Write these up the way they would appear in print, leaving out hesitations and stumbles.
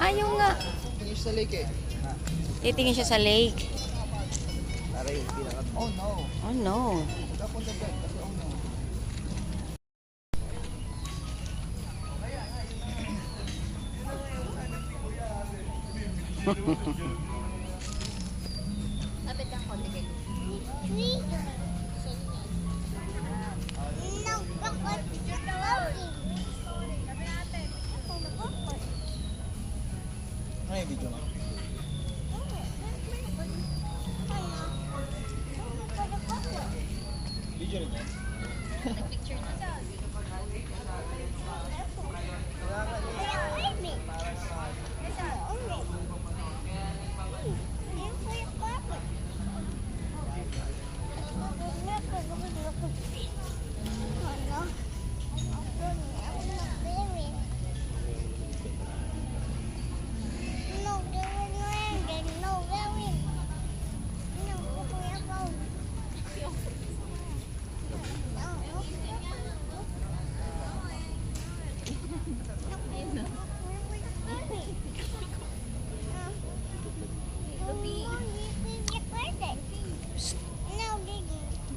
Ayaw nga. Tingin siya sa lake eh. Titingin siya sa lake. Aray, oh no. Oh no. Punta back kasi oh no. Lapit lang konti kayo. Ano yung video mo? Video rin yan? Nag-picture na siya.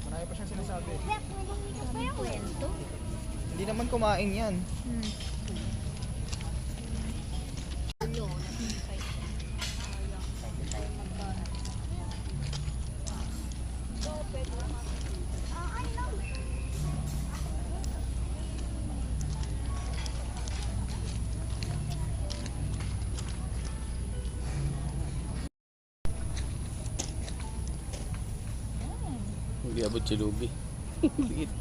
Marami pa siyang sinasabi. Kwento. Hindi naman kumain yan. Hindi abot si Luby. Liit.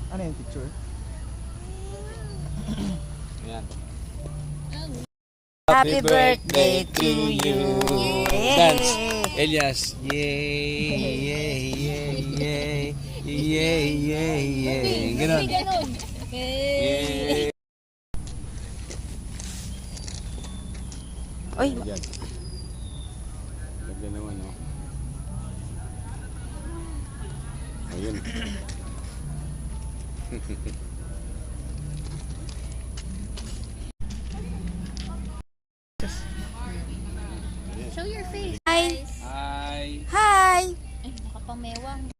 Ano yung picture? Ayan. Happy birthday to you. Dance. Elias. Yay, yay, yay, yay. Yay, yay, yay. Ganon. Yay. Oy, Ayan. Ganda naman, oh. Ayun. Show your face. Hi. Guys. Hi. Hi. Ay, nakapamewang.